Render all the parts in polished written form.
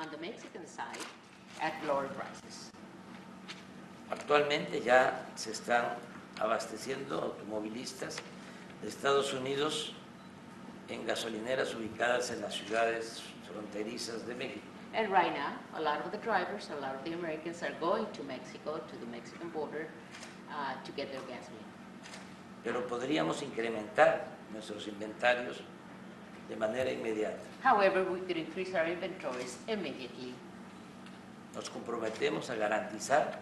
on the Mexican side at lower prices. Actualmente ya se están abasteciendo automovilistas de Estados Unidos en gasolineras ubicadas en las ciudades fronterizas de México. And right now, a lot of the drivers, a lot of the Americans are going to Mexico, to the Mexican border, to get their gasoline. Pero podríamos incrementar nuestros inventarios de manera inmediata. However, we could increase our inventories immediately. Nos comprometemos a garantizar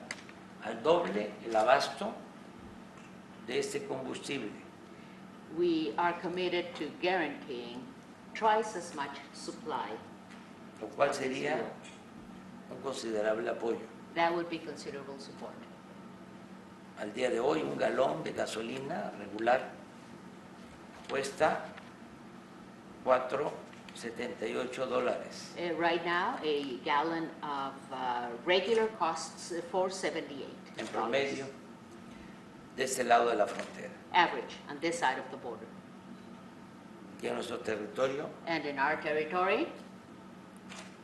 al doble el abasto de este combustible. We are committed to guaranteeing twice as much supply. Lo cual sería un considerable apoyo. That would be considerable support. Al día de hoy, un galón de gasolina regular cuesta $4.78. Right now, a gallon of regular costs $4.78. En promedio, de este lado de la frontera. Average on this side of the border. Y en nuestro territorio, And in our territory,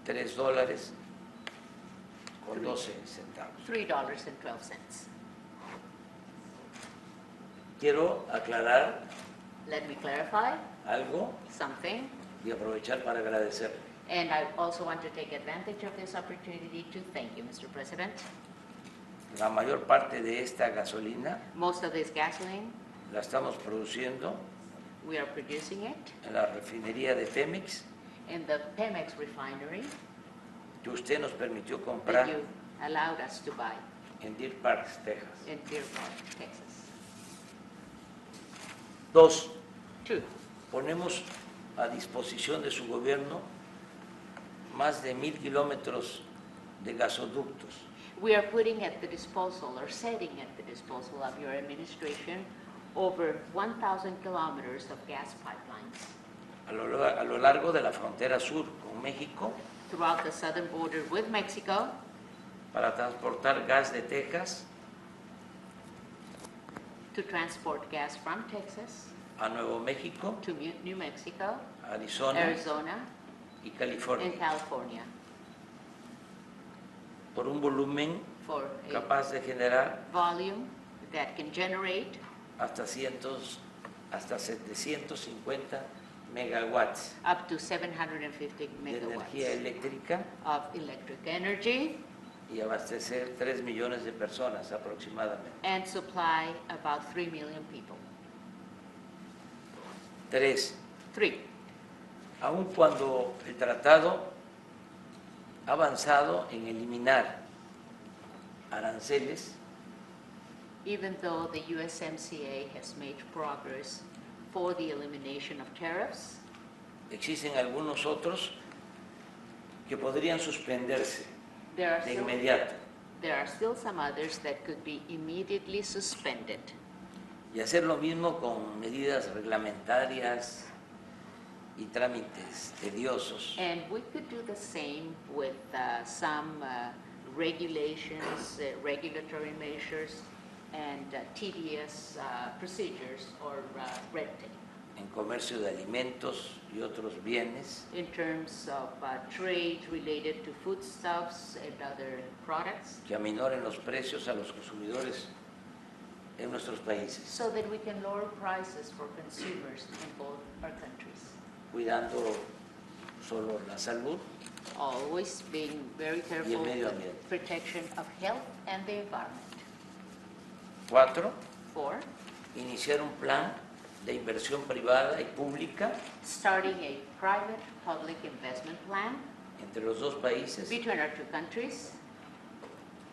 $3.12. $3.12. Quiero aclarar Let me clarify algo something. y aprovechar para agradecerle. And I also want to take advantage of this opportunity to thank you, Mr. President. La mayor parte de esta gasolina Most of this gasoline, la estamos produciendo we are producing it en la refinería de Pemex, in the Pemex refinery que usted nos permitió that comprar you allowed us to buy en Deer Park, Texas. in Deer Park, Texas. 2. 2. Ponemos a disposición de su gobierno más de 1,000 kilómetros de gasoductos. We are putting at the disposal or setting at the disposal of your administration over 1,000 kilometers of gas pipelines A lo largo de la frontera sur con México throughout the southern border with Mexico para transportar gas de Texas to transport gas from Texas a Nuevo México, to New Mexico, Arizona Arizona, y California, and California por un volumen for a capaz de generar volume that can generate hasta 750 megawatts up to 750 de energía megawatts eléctrica of electric energy y abastecer 3 millones de personas aproximadamente. and supply about 3 million people. 3. 3. Aun cuando el tratado ha avanzado en eliminar aranceles, Even though the USMCA has made progress for the elimination of tariffs, existen algunos otros que podrían suspenderse there are de still, inmediato there are still some others that could be immediately suspended. y hacer lo mismo con medidas reglamentarias y trámites tediosos. And we could do the same with some regulations, regulatory measures, and tedious procedures or red tape. En comercio de alimentos y otros bienes, In terms of trade related to foodstuffs and other products, que aminoren los precios a los consumidores en nuestros países, so that we can lower prices for consumers in both our countries. cuidando solo la salud Always being very careful medio with ambiente. protection of health and the environment. 4. 4, Iniciar un plan de inversión privada y pública starting a private-public investment plan entre los dos países between our two countries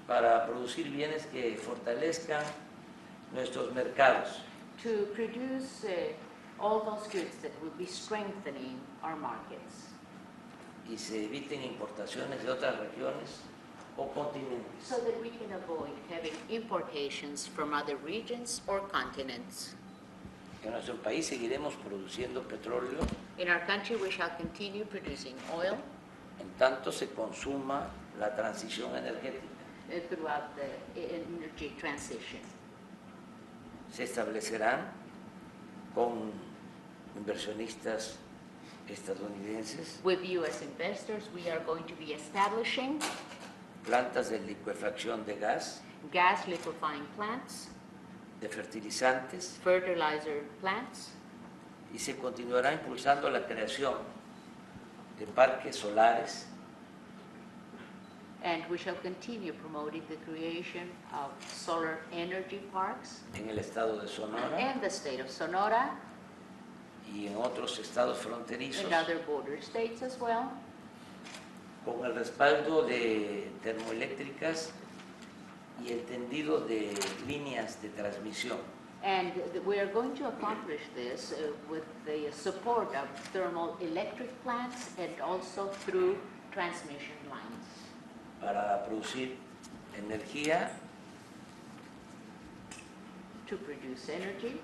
para producir bienes que fortalezcan nuestros mercados to produce all those goods that will be strengthening our markets, y se eviten importaciones de otras regiones o continentes. so that we can avoid having importations from other regions or continents. En nuestro país seguiremos produciendo petróleo In our country, we shall continue producing oil en tanto se consuma la transición energética. throughout the energy transition. Se establecerán con inversionistas estadounidenses, With U.S. investors, we are going to be establishing plantas de licuefacción de gas, gas liquefying plants, de fertilizantes, fertilizer plants, y se continuará impulsando la creación de parques solares and we shall continue promoting the creation of solar energy parks en el estado de Sonora in the state of Sonora y en otros estados fronterizos, and other border states as well, con el respaldo de termoeléctricas y el tendido de líneas de transmisión. and we are going to accomplish this with the support of thermal electric plants and also through transmission lines Para producir energía to produce energy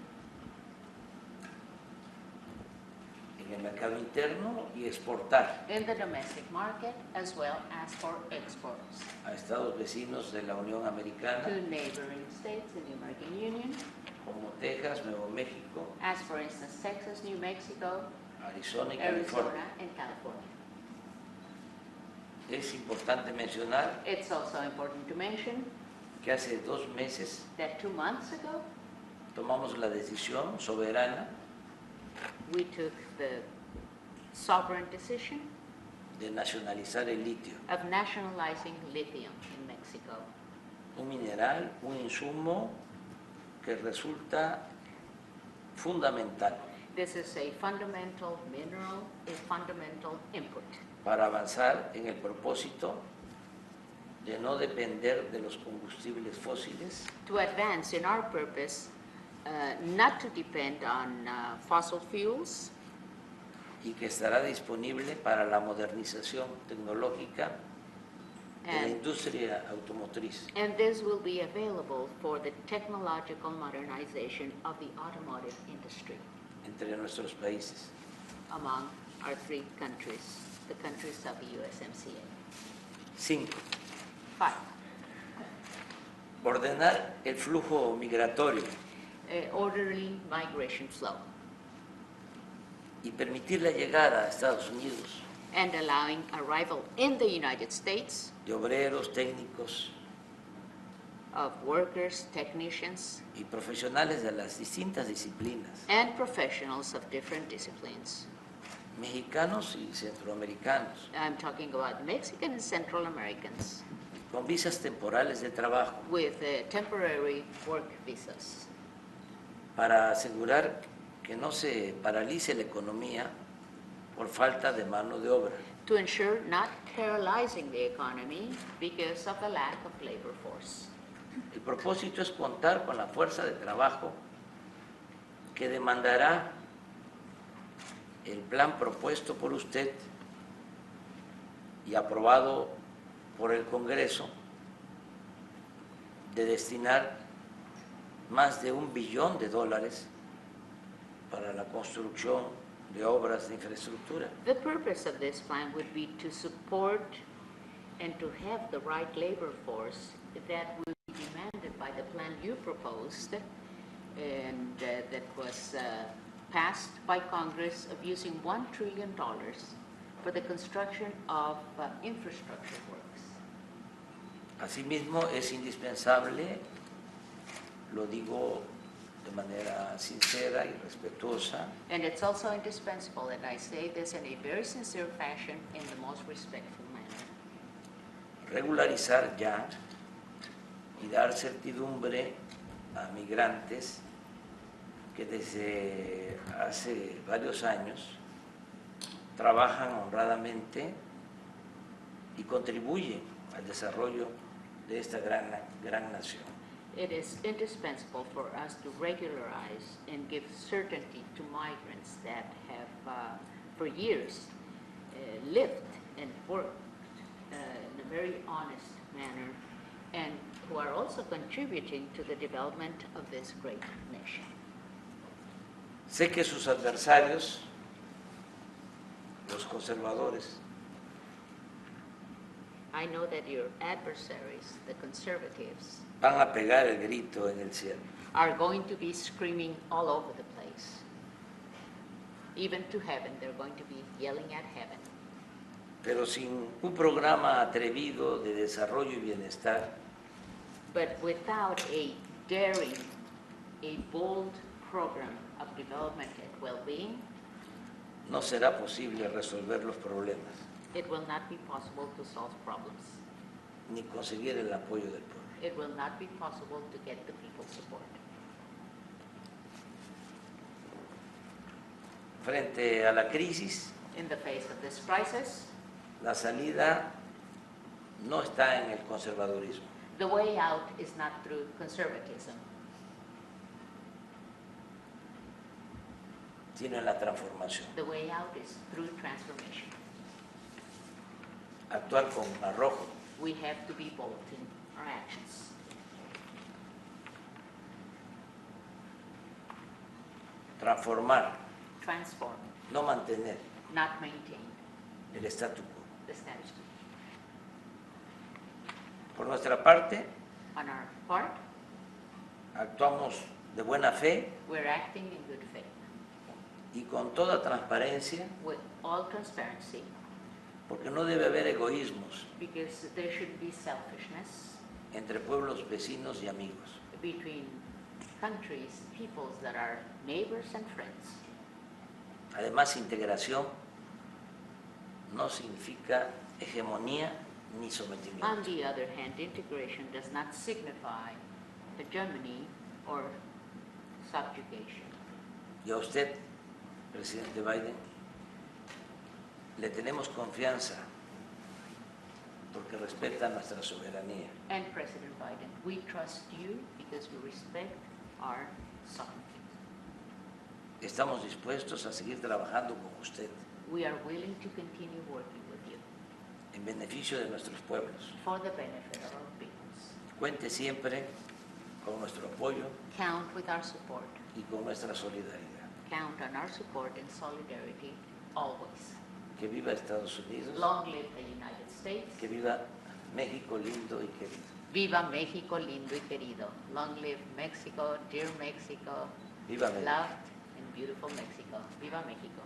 en el mercado interno y exportar in the domestic market as well as for exports a estados vecinos de la Unión Americana, to neighboring states in the American Union, como Texas, Nuevo México, as for instance Texas, New Mexico, Arizona y Arizona, California. and California. Es importante mencionar It's also important to mention que hace 2 meses that 2 months ago tomamos la decisión soberana we took the sovereign decision de nacionalizar el litio, of nationalizing lithium in Mexico, un mineral, un insumo que resulta fundamental This is a fundamental mineral, a fundamental input para avanzar en el propósito de no depender de los combustibles fósiles to advance in our purpose, not to depend on fossil fuels, y que estará disponible para la modernización tecnológica de la and, industria automotriz. and this will be available for the technological modernization of the automotive industry Entre nuestros países. among our 3 countries, the countries of the USMCA. 5. 5. Ordenar el flujo migratorio Orderly migration flow y permitir la llegada a Estados Unidos and allowing arrival in the United States de obreros, técnicos of workers, technicians, y profesionales de las distintas disciplinas, and professionals of different disciplines. mexicanos y centroamericanos, I'm talking about Mexican and Central Americans con visas temporales de trabajo, with temporary work visas para asegurar que no se paralice la economía por falta de mano de obra. to ensure not paralyzing the economy because of the lack of labor force. El propósito es contar con la fuerza de trabajo que demandará el plan propuesto por usted y aprobado por el Congreso de destinar más de $1 billón para la construcción de obras de infraestructura. The purpose of this plan would be to support and to have the right labor force that will be demanded by the plan you proposed and that was passed by Congress of using $1 trillion for the construction of infrastructure works. Asimismo, es indispensable, lo digo de manera sincera y respetuosa, And it's also indispensable, and I say this in a very sincere fashion in the most respectful manner, regularizar ya y dar certidumbre a migrantes que desde hace varios años trabajan honradamente y contribuyen al desarrollo de esta gran nación. It is indispensable for us to regularize and give certainty to migrants that have for years lived and worked in a very honest manner and who are also contributing to the development of this great nation. Sé que sus adversarios, los conservadores, I know that your adversaries, the conservatives, van a pegar el grito en el cielo. are going to be screaming all over the place. Even to heaven, they're going to be yelling at heaven. Pero sin un programa atrevido de desarrollo y bienestar, But without a daring, a bold program of development and well-being, no será posible resolver los problemas it will not be possible to solve problems. ni conseguir el apoyo del pueblo. It will not be possible to get the people's support. Frente a la crisis, In the face of this crisis, la salida no está en el conservadurismo, the way out is not through conservatism, sino en la transformación. the way out is through transformation. Actuar con arrojo, We have to be bold in our actions. transformar, Transform, no mantener not maintain el statu quo. the status quo. Por nuestra parte, On our part, actuamos de buena fe we're acting in good faith, y con toda transparencia, with all transparency, porque no debe haber egoísmos because there should be selfishness entre pueblos vecinos y amigos. between countries, peoples that are neighbors and friends. Además, integración no significa hegemonía ni On sometimiento. the other hand, integration does not signify hegemony or subjugation. Y a usted, presidente Biden, le tenemos confianza porque respeta nuestra soberanía. And President Biden, we trust you because we respect our sovereignty. Estamos dispuestos a seguir trabajando con usted We are willing to continue working with you en beneficio de nuestros pueblos. for the benefit of our peoples. Cuente siempre con nuestro apoyo Count with our support. y con nuestra solidaridad. Count on our support and solidarity always. Que viva Estados Unidos, Long live the United States. que viva México lindo y querido. Viva México lindo y querido. Long live Mexico, dear Mexico, Viva México. loved and beautiful Mexico. Viva México.